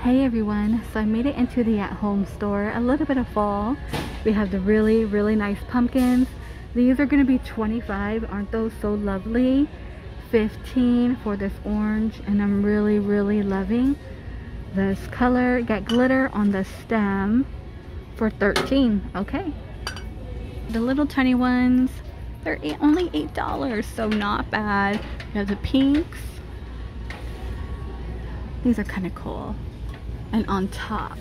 Hey everyone, so I made it into the at-home store, a little bit of fall. We have the really nice pumpkins. These are going to be $25. Aren't those so lovely? $15 for this orange, and I'm really loving this color. Got glitter on the stem for $13. Okay, the little tiny ones, they're only $8, so not bad. We have the pinks. These are kind of cool. And on top,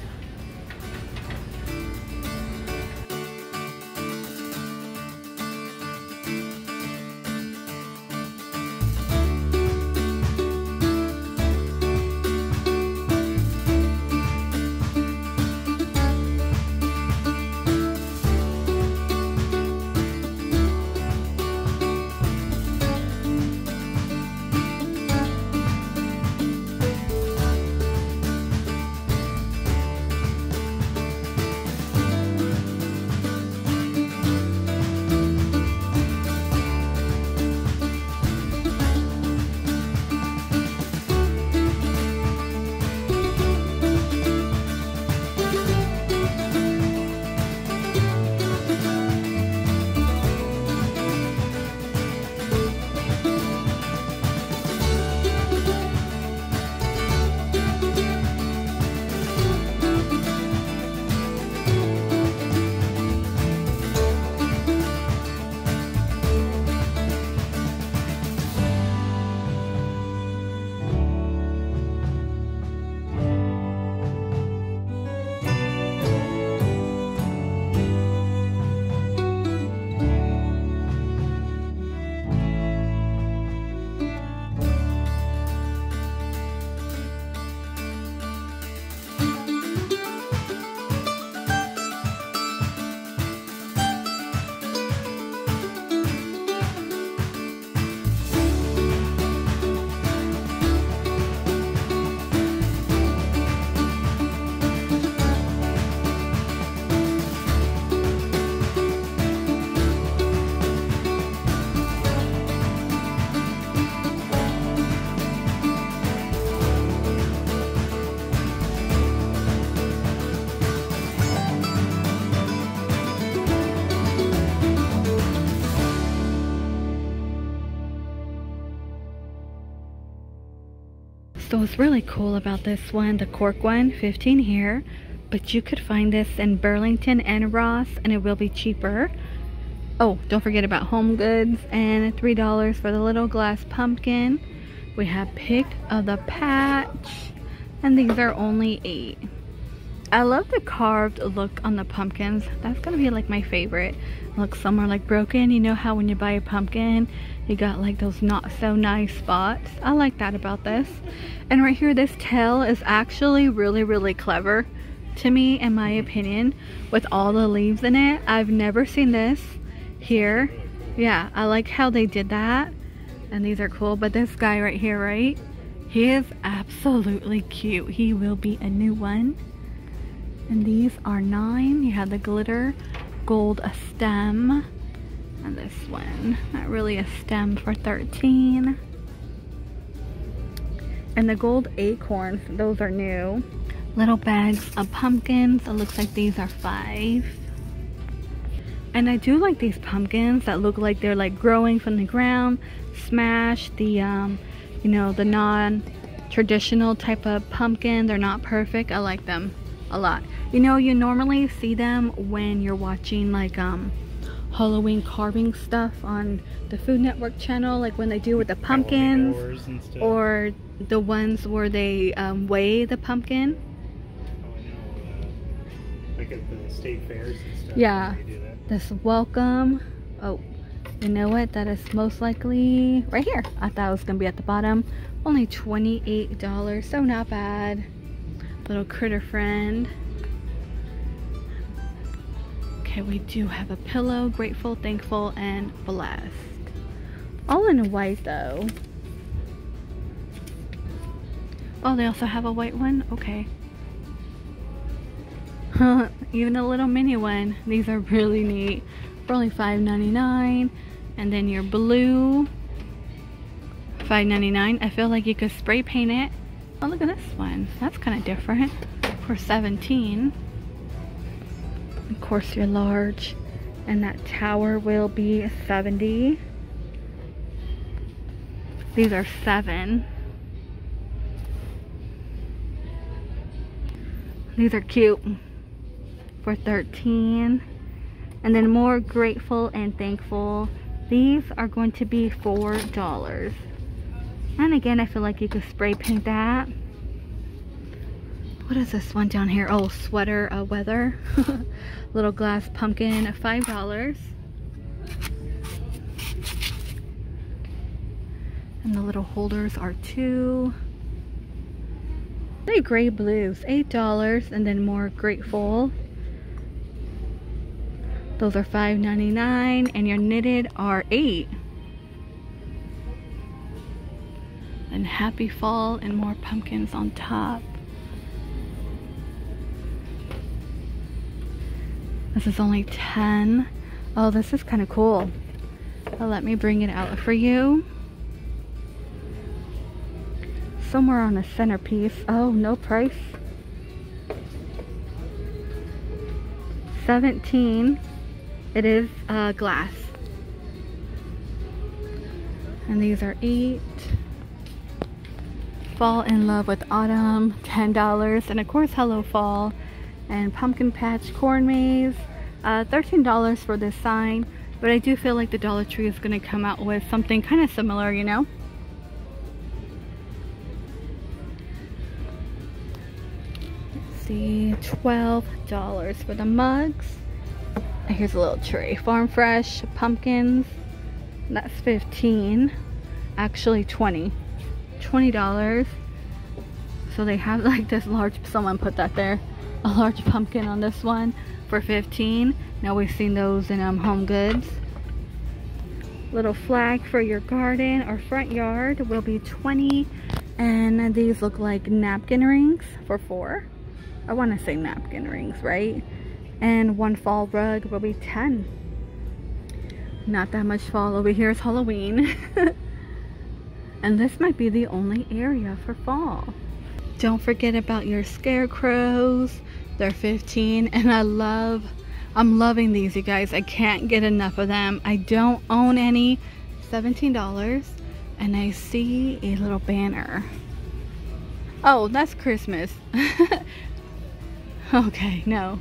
so what's really cool about this one, the cork one, $15 here, but you could find this in Burlington and Ross, and it will be cheaper. Oh, don't forget about Home Goods, and $3 for the little glass pumpkin. We have Pick of the Patch, and these are only $8. I love the carved look on the pumpkins. That's gonna be like my favorite. Looks somewhere like broken. You know how when you buy a pumpkin, you got like those not so nice spots. I like that about this. And right here, this tail is actually really clever to me, in my opinion, with all the leaves in it. I've never seen this here. Yeah, I like how they did that. And these are cool. But this guy right here, right? He is absolutely cute. He will be a new one. And these are $9. You have the glitter gold stem, and this one, not really a stem, for $13. And the gold acorns, those are new. Little bags of pumpkins. It looks like these are $5. And I do like these pumpkins that look like they're like growing from the ground. Smash the you know, the non-traditional type of pumpkin. They're not perfect. I like them a lot. You know, you normally see them when you're watching like Halloween carving stuff on the Food Network channel, like when they do with the pumpkins, or the ones where they weigh the pumpkin. Oh, I know. Like at the state fairs and stuff. Yeah. They do that. This welcome. Oh, you know what? That is most likely right here. I thought it was gonna be at the bottom. Only $28, so not bad. Little critter friend. Okay, we do have a pillow, grateful, thankful, and blessed. All in white though. Oh, they also have a white one? Okay. Even a little mini one. These are really neat. For only $5.99. And then your blue, $5.99. I feel like you could spray paint it Oh, look at this one. That's kind of different. For $17. Of course, you're large. And that tower will be $70. These are $7. These are cute. For $13. And then more grateful and thankful. These are going to be $4. And again, I feel like you could spray paint that. What is this one down here? Oh, sweater weather. Little glass pumpkin, $5. And the little holders are $2. The gray blues, $8. And then more grateful. Those are $5.99. And your knitted are $8. And happy fall and more pumpkins on top. This is only $10. Oh, this is kind of cool. Well, let me bring it out for you. Somewhere on the centerpiece. Oh, no price. $17. It is glass. And these are $8. Fall in Love with Autumn, $10. And of course, Hello Fall. And Pumpkin Patch Corn Maze, $13 for this sign. But I do feel like the Dollar Tree is going to come out with something kind of similar, you know. Let's see, $12 for the mugs. And here's a little tray. Farm Fresh pumpkins, that's $15. Actually $20. $20. So they have like this large, someone put that there, a large pumpkin on this one for $15. Now we've seen those in Home Goods. Little flag for your garden or front yard will be $20. And these look like napkin rings for $4. I want to say napkin rings, right? And one fall rug will be $10. Not that much fall. Over here is Halloween. And this might be the only area for fall. Don't forget about your scarecrows. They're $15. And I'm loving these, you guys. I can't get enough of them. I don't own any. $17. And I see a little banner. Oh, that's Christmas. Okay, no.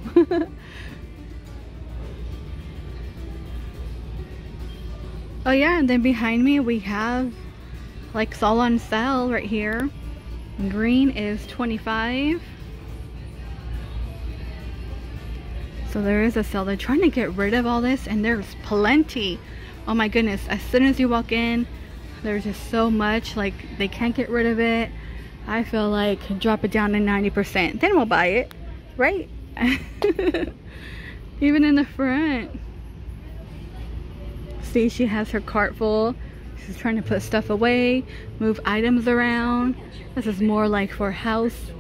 Oh yeah, and then behind me we have like it's all on sale right here. Green is $25. So there is a sale. They're trying to get rid of all this and there's plenty. Oh my goodness, as soon as you walk in, there's just so much, like they can't get rid of it. I feel like drop it down to 90%, then we'll buy it, right? Even in the front. See, she has her cart full. She's trying to put stuff away, move items around. This is more like for house.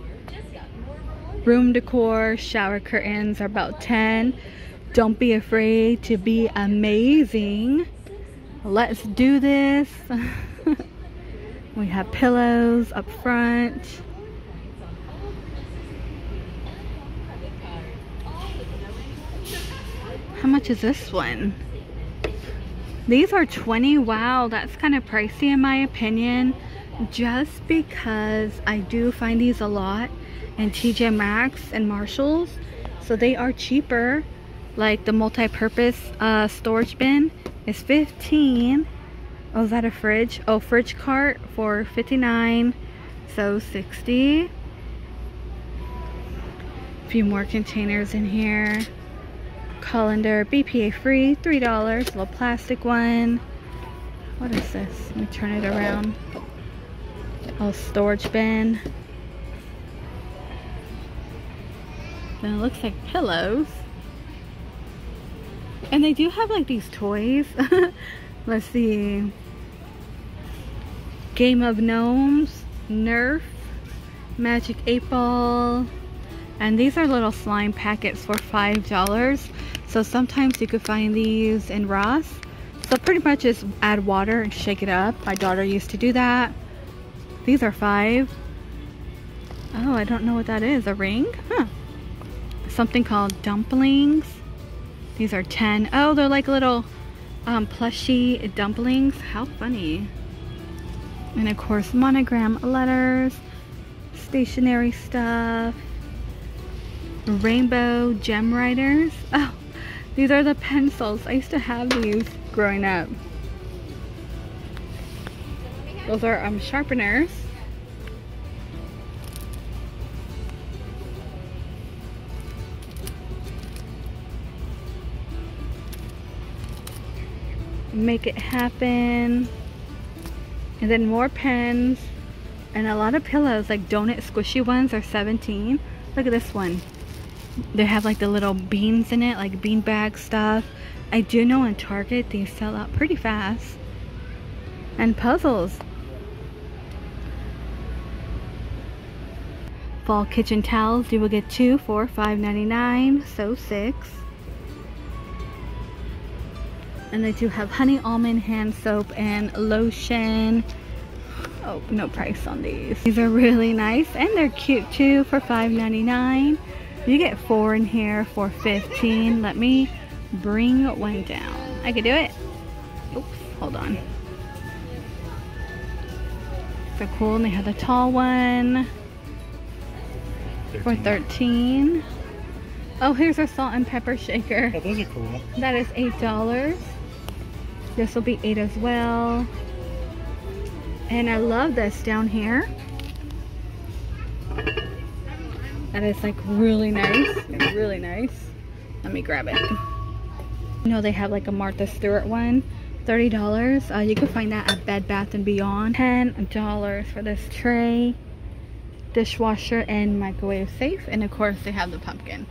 Room decor, shower curtains are about $10. Don't be afraid to be amazing. Let's do this. We have pillows up front. How much is this one? These are $20. Wow, that's kind of pricey in my opinion. Just because I do find these a lot in TJ Maxx and Marshalls. So they are cheaper. Like the multi-purpose storage bin is $15. Oh, is that a fridge? Oh, fridge cart for $59. So $60. A few more containers in here. Colander, BPA free, $3. Little plastic one. What is this? Let me turn it around. Oh, storage bin. Then it looks like pillows. And they do have like these toys. Let's see. Game of Gnomes, Nerf, Magic 8 Ball. And these are little slime packets for $5. So sometimes you could find these in Ross. So pretty much just add water and shake it up. My daughter used to do that. These are $5. Oh, I don't know what that is. A ring? Huh. Something called dumplings. These are 10. Oh, they're like little plushy dumplings. How funny. And of course, monogram letters, stationery stuff, rainbow gem writers. Oh, these are the pencils. I used to have these growing up. Those are sharpeners. Make it happen. And then more pens and a lot of pillows, like donut squishy ones are 17. Look at this one. They have like the little beans in it, like bean bag stuff. I do know in Target these sell out pretty fast. And puzzles. Fall kitchen towels, you will get 2 for $5.99, so 6. And they do have honey almond hand soap and lotion. Oh, no price on these. These are really nice and they're cute too for $5.99. You get 4 in here for $15. Let me bring one down. I can do it. Oops, hold on. So cool. And they have the tall one for $13. Oh, here's our salt and pepper shaker. Oh, those are cool. That is $8. This will be 8 as well. And I love this down here. That is like really nice. Really nice. Let me grab it. You know they have like a Martha Stewart one. $30. You can find that at Bed Bath & Beyond. $10 for this tray. Dishwasher and microwave safe. And of course they have the pumpkin.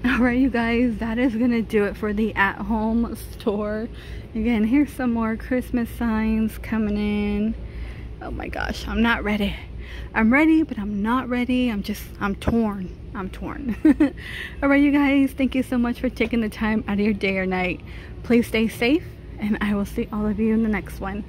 Alright you guys, that is gonna do it for the at-home store. Again, here's some more Christmas signs coming in. Oh my gosh, I'm not ready. I'm ready, but I'm not ready. I'm torn. I'm torn. Alright you guys, thank you so much for taking the time out of your day or night. Please stay safe, and I will see all of you in the next one.